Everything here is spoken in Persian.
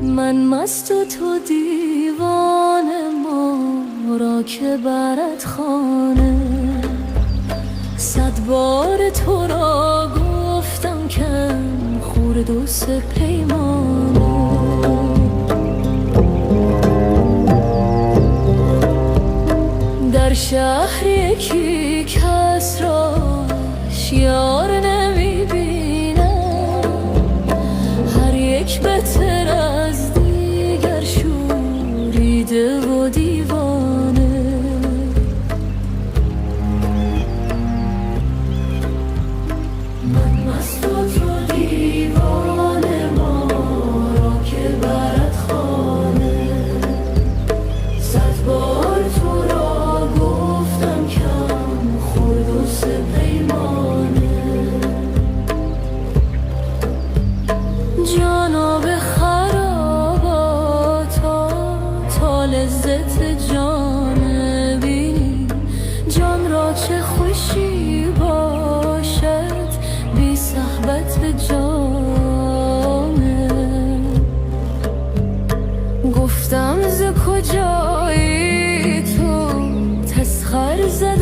من مست و تو دیوانه، ما را که برد خانه. 100 بار تو را گفتم کم خورد و سه پیمانه. در شهر یکی کس را یار نمیبینم، هر یک بهتر از دیگر شوریده و دیوانه. من مست و تو دیوانه، ما را که برد خانه. 100 بار تو را گفتم کم خورد و سه پیمانه. جانا به خراباتا تا لذت جان بینی، جان را چه خوشی باشد بی صحبت جامه. گفتم ز کجایی تو تسخر زد